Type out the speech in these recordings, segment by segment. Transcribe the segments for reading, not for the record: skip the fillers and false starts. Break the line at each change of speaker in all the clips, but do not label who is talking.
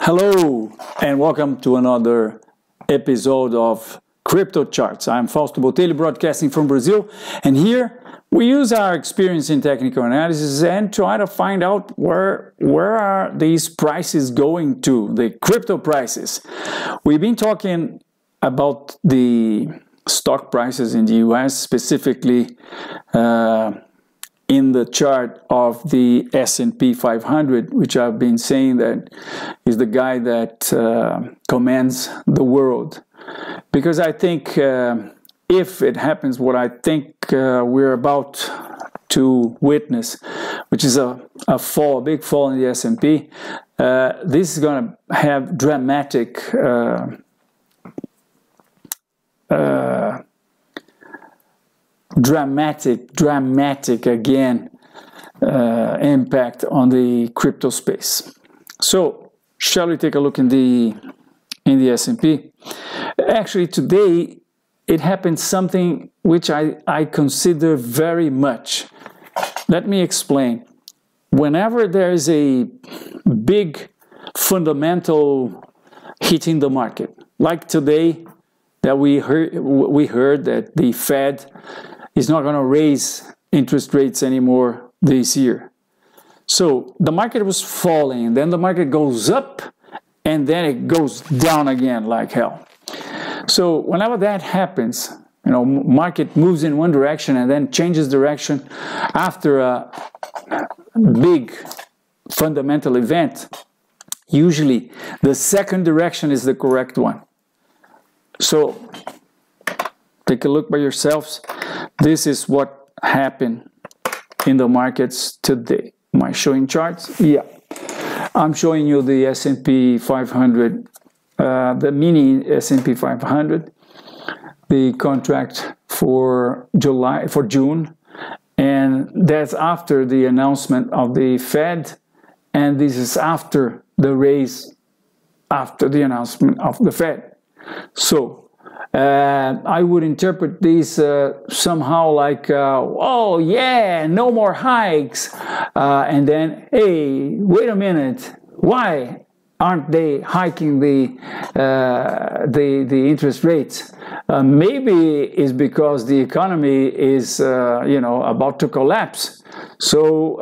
Hello and welcome to another episode of Crypto Charts. I'm Fausto Botelho, broadcasting from Brazil, and here we use our experience in technical analysis and try to find out where are these prices going to, the crypto prices. We've been talking about the stock prices in the US, specifically in the chart of the S&P 500, which I've been saying that is the guy that commands the world. Because I think if it happens what I think we're about to witness, which is a big fall in the S&P, this is going to have dramatic again impact on the crypto space. So shall we take a look in the S&P? Actually today it happened something which I consider very much. Let me explain. Whenever there is a big fundamental hitting the market, like today that we heard that the Fed is not going to raise interest rates anymore this year. So the market was falling, then the market goes up, and then it goes down again like hell. So whenever that happens, you know, market moves in one direction and then changes direction after a big fundamental event, usually the second direction is the correct one. So take a look by yourselves. This is what happened in the markets today. Am I showing charts? Yeah. I'm showing you the S&P 500, the mini S&P 500, the contract for June, and that's after the announcement of the Fed, and this is after the raise, after the announcement of the Fed. So I would interpret these somehow like, oh yeah, no more hikes, and then, hey, wait a minute, why aren't they hiking the interest rates? Maybe it's because the economy is about to collapse, so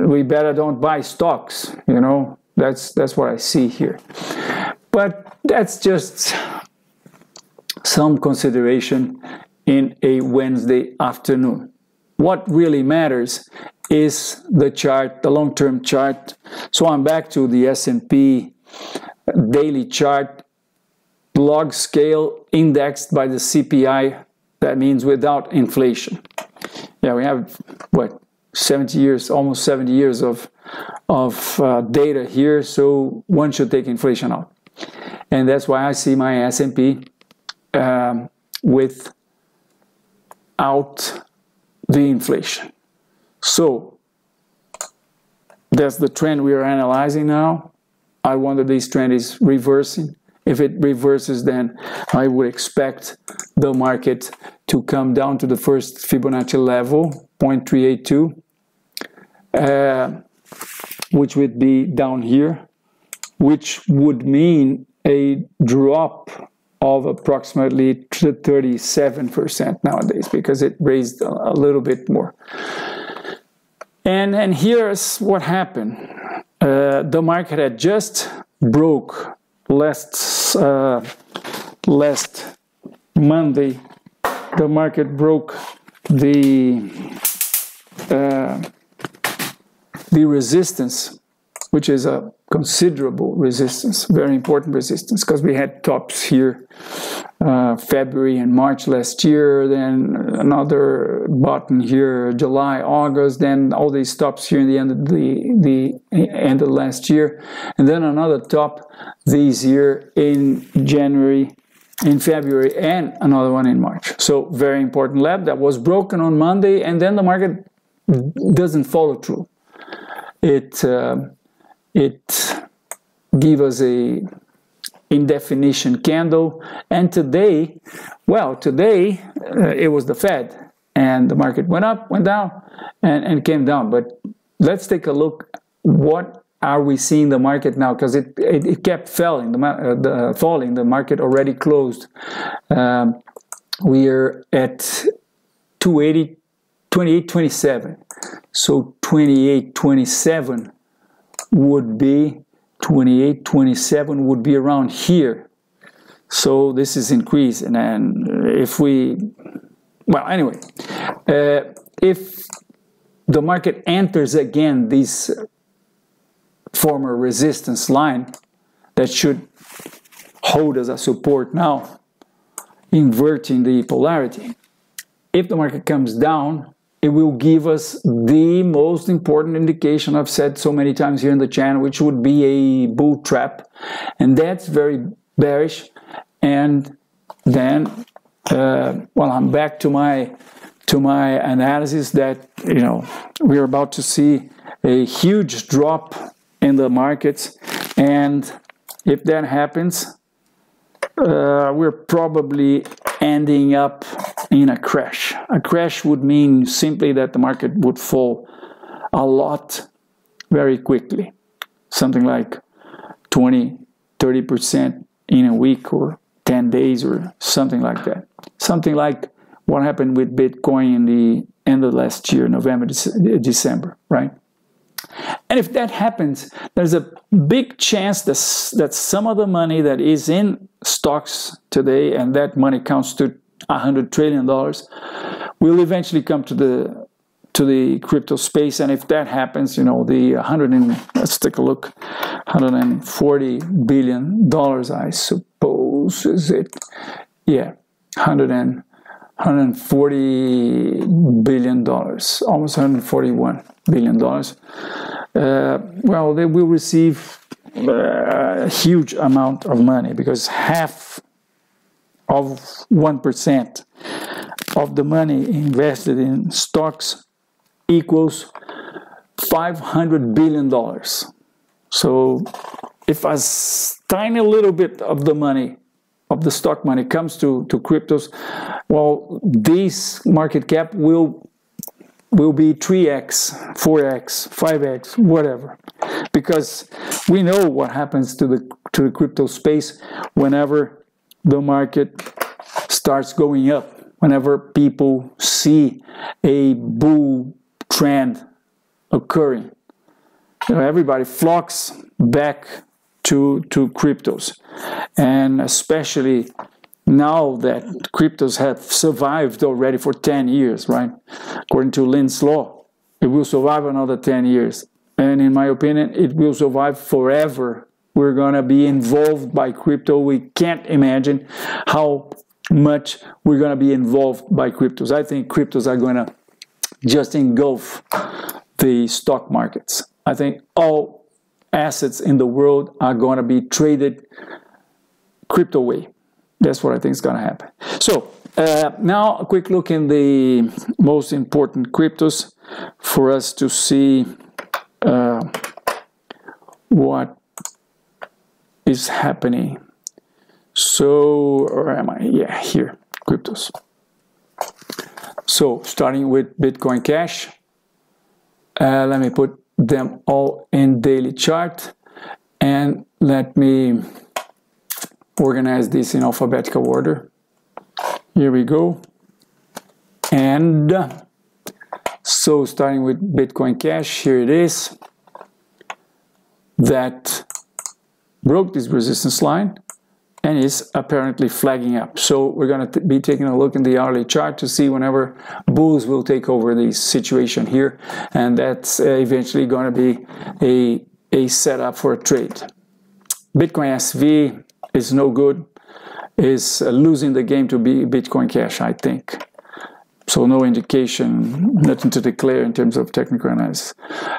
we better don't buy stocks. You know, that's what I see here. But that's just some consideration in a Wednesday afternoon. What really matters is the chart, the long-term chart. So I'm back to the S&P daily chart, log scale indexed by the CPI. That means without inflation. Yeah, we have what, 70 years, almost 70 years of data here. So one should take inflation out. And that's why I see my S&P without the inflation. So that's the trend we are analyzing now. I wonder if this trend is reversing. If it reverses, then I would expect the market to come down to the first Fibonacci level, 0.382, which would be down here, which would mean a drop of approximately 37% nowadays, because it raised a little bit more. And here's what happened. The market had just broke last Monday. The market broke the resistance, which is a considerable resistance, very important resistance, because we had tops here February and March last year, then another bottom here July, August, then all these tops here in the end of last year, and then another top this year in February, and another one in March. So very important level that was broken on Monday, and then the market doesn't follow through. It gives us a indefinition candle, and today it was the Fed, and the market went up, went down, and came down. But let's take a look what are we seeing the market now? Because it kept falling. The market already closed. We are at 28.27. So 28.27 would be 28.27 would be around here. So this is increase, and then if we, well, anyway, if the market enters again this former resistance line that should hold as a support now, inverting the polarity. If the market comes down, it will give us the most important indication I've said so many times here in the channel, which would be a bull trap, and that's very bearish. And then, well, I'm back to my analysis that, you know, we're about to see a huge drop in the markets, and if that happens, we're probably ending up in a crash. A crash would mean simply that the market would fall a lot very quickly, something like 20-30% in a week or 10 days or something like that. Something like what happened with Bitcoin in the end of last year, November, December, right? And if that happens, there's a big chance that some of the money that is in stocks today, and that money counts to $100 trillion, will eventually come to the crypto space. And if that happens, you know, let's take a look, $140 billion, I suppose, is it? Yeah, $140 billion, almost $141 billion. Well, they will receive a huge amount of money, because half of 1% of the money invested in stocks equals $500 billion. So if a tiny little bit of the money, of the stock money, comes to cryptos, well, this market cap will be 3x, 4x, 5x, whatever, because we know what happens to the crypto space whenever the market starts going up, whenever people see a bull trend occurring. You know, everybody flocks back to cryptos, and especially now that cryptos have survived already for 10 years, right? According to Lind's Law, it will survive another 10 years. And in my opinion, it will survive forever. We're going to be involved by crypto. We can't imagine how much we're going to be involved by cryptos. I think cryptos are going to just engulf the stock markets. I think all assets in the world are going to be traded crypto way. That's what I think is going to happen. So now a quick look in the most important cryptos for us to see what is happening. So, or am I? Yeah, here, cryptos. So starting with Bitcoin Cash, let me put them all in daily chart, and let me organize this in alphabetical order. Here we go. And so starting with Bitcoin Cash, here it is, that broke this resistance line and is apparently flagging up. So we're going to be taking a look in the hourly chart to see whenever bulls will take over the situation here, and that's eventually going to be a setup for a trade. Bitcoin SV is no good, is losing the game to be Bitcoin Cash, I think. So no indication, nothing to declare in terms of technical analysis.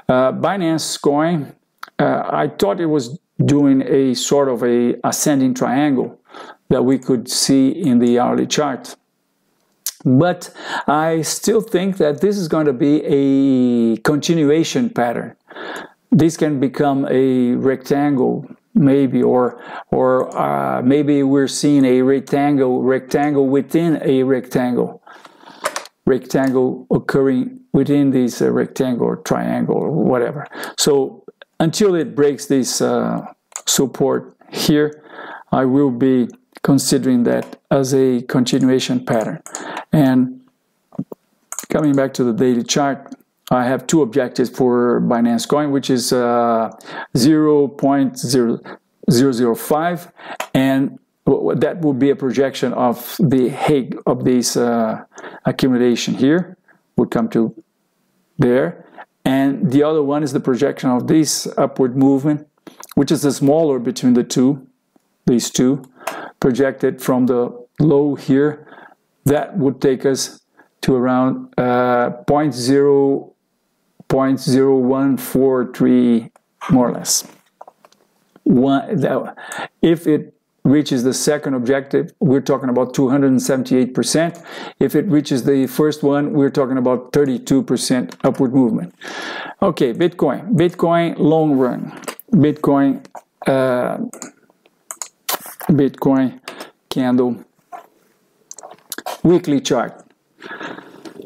Binance Coin, I thought it was doing a sort of a ascending triangle that we could see in the hourly chart. But I still think that this is going to be a continuation pattern. This can become a rectangle, maybe, or maybe we're seeing a rectangle within a rectangle occurring within this rectangle or triangle or whatever. So until it breaks this support here, I will be considering that as a continuation pattern. And coming back to the daily chart, I have two objectives for Binance Coin, which is 0.005, and that will be a projection of the height of this accumulation here, would come to there. And the other one is the projection of this upward movement, which is the smaller between the two, these two, projected from the low here. That would take us to around 0.0143, more or less. If it reaches the second objective, we're talking about 278%. If it reaches the first one, we're talking about 32% upward movement. Okay, Bitcoin long run. Bitcoin candle weekly chart.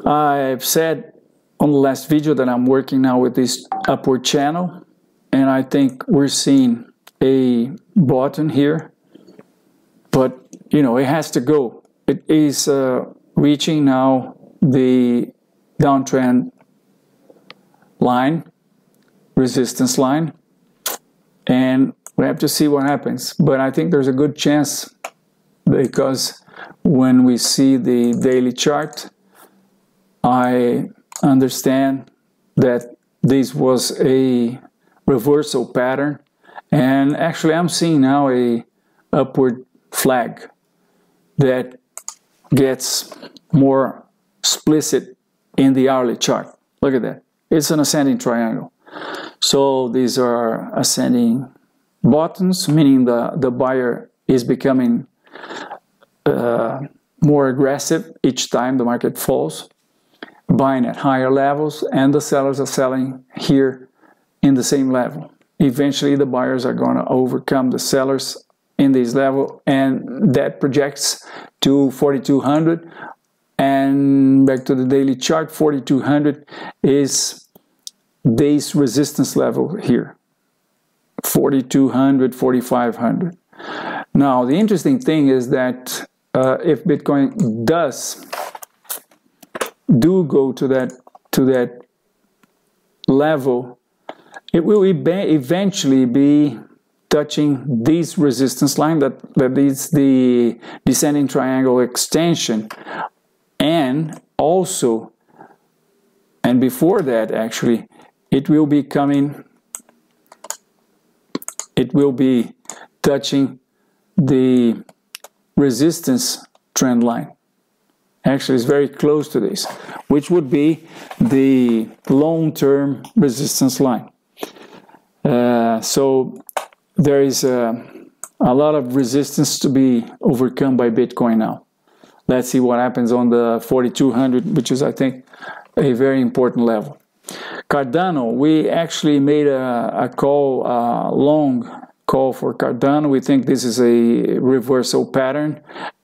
I've said on the last video that I'm working now with this upward channel, and I think we're seeing a bottom here, but you know, it has to go. It is reaching now the downtrend line, resistance line, and we have to see what happens. But I think there's a good chance, because when we see the daily chart, I understand that this was a reversal pattern, and actually I'm seeing now a upward flag that gets more explicit in the hourly chart. Look at that. It's an ascending triangle. So these are ascending bottoms, meaning the buyer is becoming more aggressive each time the market falls, buying at higher levels, and the sellers are selling here in the same level. Eventually the buyers are going to overcome the sellers in this level, and that projects to 4,200. And back to the daily chart, 4,200 is this resistance level here, 4,200, 4,500. Now the interesting thing is that if Bitcoin do go to that level, it will eventually be touching this resistance line that is the descending triangle extension, and also, and before that actually, it will be touching the resistance trend line. Actually, it's very close to this, which would be the long-term resistance line. So there is a lot of resistance to be overcome by Bitcoin now. Let's see what happens on the 4,200, which is, I think, a very important level. Cardano, we actually made a call, long call for Cardano. We think this is a reversal pattern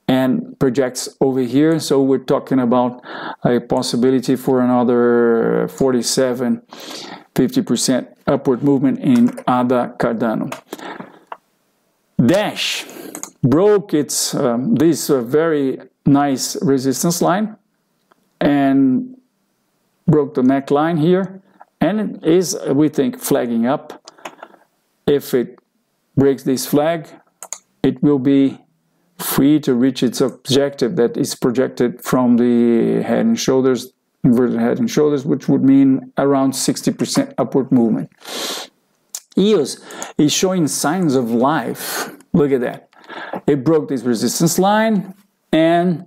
and projects over here. So we're talking about a possibility for another 47, 50% upward movement in ADA Cardano. Dash broke its this very nice resistance line and broke the neckline here, and it is, we think, flagging up. If it breaks this flag, it will be free to reach its objective that is projected from the head and shoulders, inverted head and shoulders, which would mean around 60% upward movement. EOS is showing signs of life. Look at that. It broke this resistance line and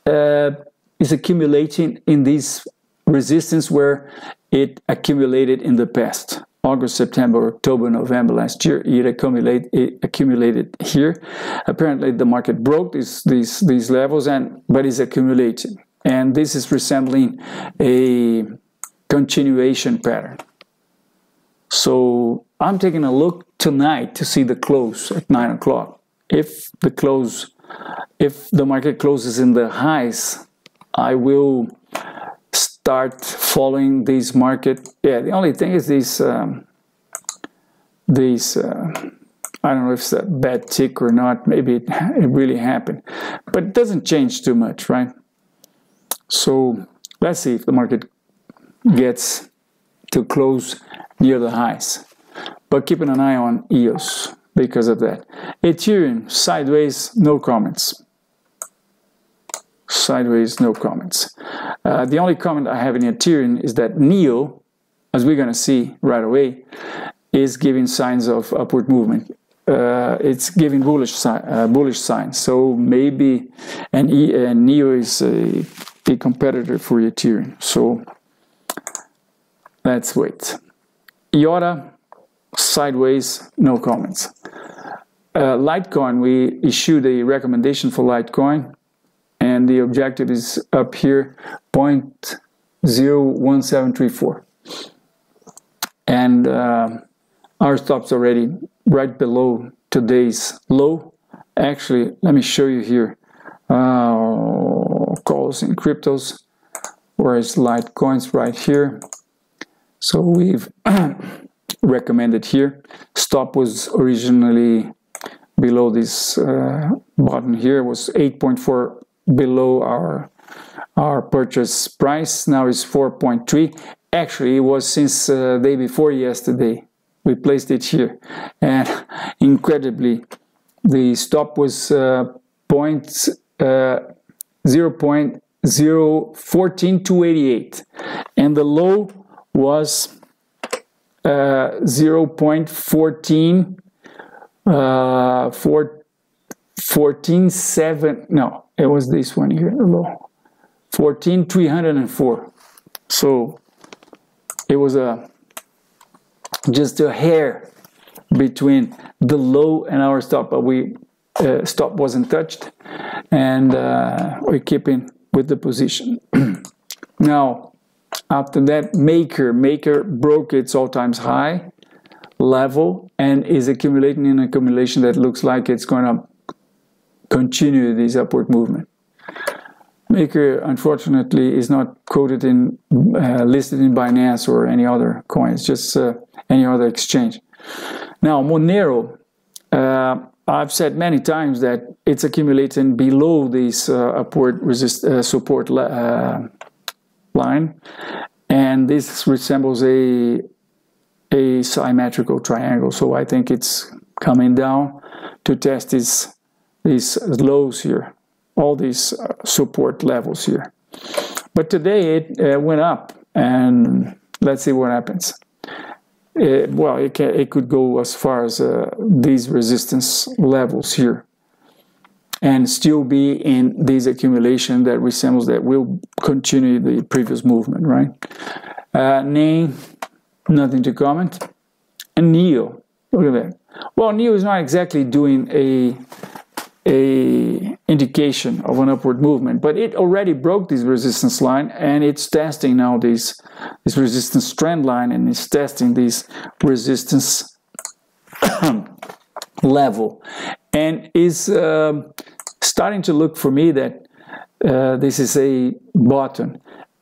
is accumulating in this resistance where it accumulated in the past. August, September, October, November last year, it accumulated here. Apparently the market broke these levels, but is accumulating. And this is resembling a continuation pattern. So I'm taking a look tonight to see the close at 9 o'clock. If the market closes in the highs, I will start following this market. Yeah, the only thing is this this, I don't know if it's a bad tick or not, maybe it really happened, but it doesn't change too much, right? So let's see if the market gets to close near the highs, but keeping an eye on EOS because of that. Ethereum, sideways, no comments. Sideways, no comments. The only comment I have in Ethereum is that NEO, as we're going to see right away, is giving signs of upward movement. It's giving bullish signs. So maybe, and NEO is a competitor for Ethereum. So let's wait. IOTA, sideways, no comments. Litecoin, we issued a recommendation for Litecoin, and the objective is up here, 0.01734. And our stop's already right below today's low. Actually, let me show you here. Calls in cryptos, whereas Litecoin's right here. So we've recommended here. Stop was originally below this button here, was 8.4 below our purchase price. Now it's 4.3. Actually, it was since the day before yesterday. We placed it here, and incredibly, the stop was 0.014288, and the low was 0.147. No, it was this one here, the low, 14,304. So it was just a hair between the low and our stop, but stop wasn't touched, and we're keeping with the position. Now, after that, Maker broke its all-time high level and is accumulating an accumulation that looks like it's going to continue this upward movement. Maker, unfortunately, is not quoted in, listed in Binance or any other coins, just any other exchange. Now, Monero, I've said many times that it's accumulating below this upward support line, and this resembles a symmetrical triangle. So I think it's coming down to test these lows here, all these support levels here. But today it went up, and let's see what happens. Well, it could go as far as these resistance levels here and still be in this accumulation that resembles that will continue the previous movement, right? Name, nothing to comment. And NEO, look at that. Well, NEO is not exactly doing a indication of an upward movement, but it already broke this resistance line, and it's testing now this resistance trend line, and it's testing this resistance level, and is starting to look for me that this is a bottom,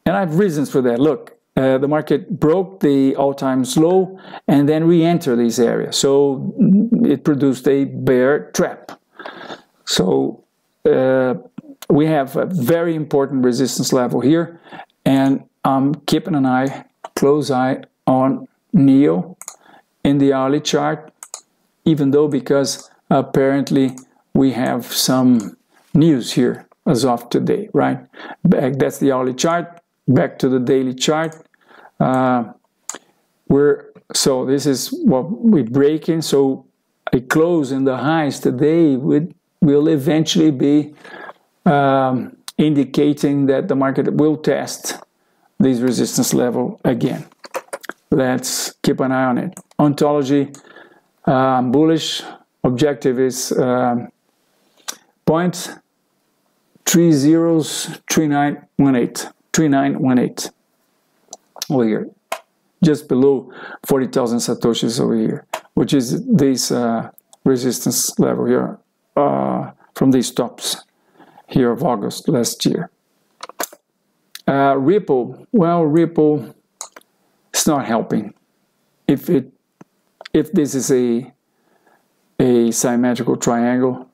and I have reasons for that. Look, the market broke the all-time low and then re-entered this area, so it produced a bear trap. So we have a very important resistance level here, and I'm keeping an eye, close eye on NEO in the hourly chart, even though because apparently we have some news here as of today, right? That's the hourly chart. Back to the daily chart. So this is what we're breaking. So a close in the highs today will eventually be indicating that the market will test this resistance level again. Let's keep an eye on it. Ontology, bullish. Objective is 0.303918 over here, just below 40,000 satoshis over here, which is this resistance level here from these tops here of August last year. Ripple, well, Ripple, it's not helping. If it if this is a symmetrical triangle,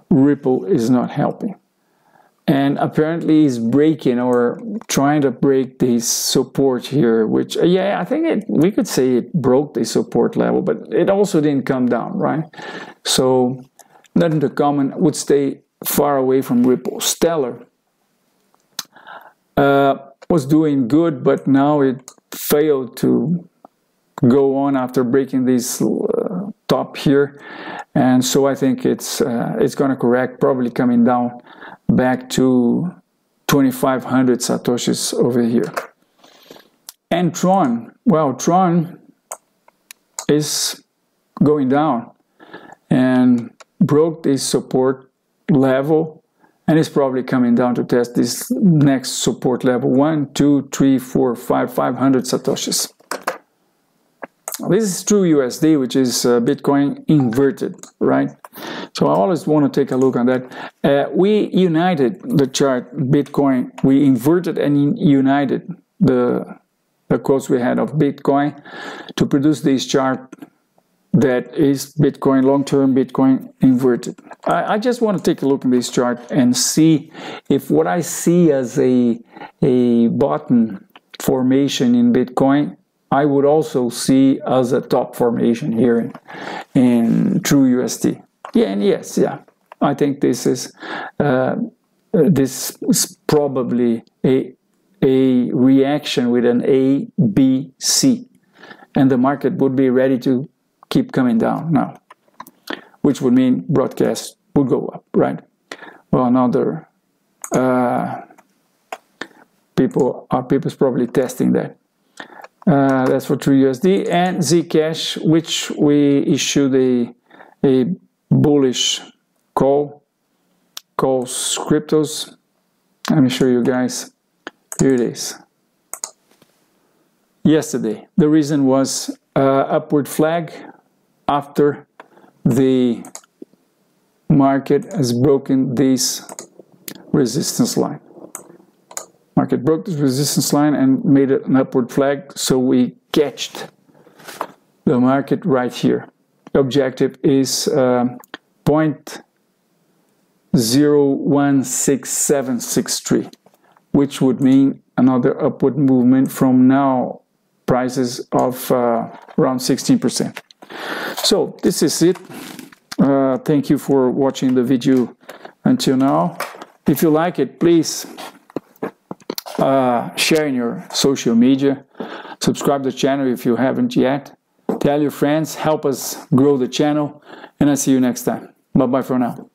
Ripple is not helping. And apparently is breaking or trying to break this support here, which, yeah, I think we could say it broke the support level, but it also didn't come down, right? So nothing to comment, would stay far away from Ripple. Stellar was doing good, but now it failed to go on after breaking this top here, and so I think it's going to correct, probably coming down back to 2,500 satoshis over here. And Tron, well, Tron is going down and broke this support level, and it's probably coming down to test this next support level, 1, 2, 3, 4, 5, 500 satoshis. This is true USD, which is Bitcoin inverted, right? So I always want to take a look on that. We united the chart Bitcoin. We inverted and united the quotes we had of Bitcoin to produce this chart that is Bitcoin long-term, Bitcoin inverted. I just want to take a look at this chart and see if what I see as a bottom formation in Bitcoin, I would also see as a top formation here in true USD. Yeah, and yes, yeah, I think this is probably a reaction with an A, B, C, and the market would be ready to keep coming down now, which would mean broadcast would go up, right? Well, another people's probably testing that. That's for true USD and Zcash, which we issued a bullish calls cryptos. Let me show you guys. Here it is. Yesterday, the reason was upward flag after the market has broken this resistance line. Market broke this resistance line and made it an upward flag, so we catched the market right here. The objective is 0.016763, which would mean another upward movement from now prices of around 16%. So this is it. Thank you for watching the video until now. If you like it, please share in your social media, subscribe to the channel if you haven't yet, tell your friends, help us grow the channel, and I'll see you next time. Bye-bye for now.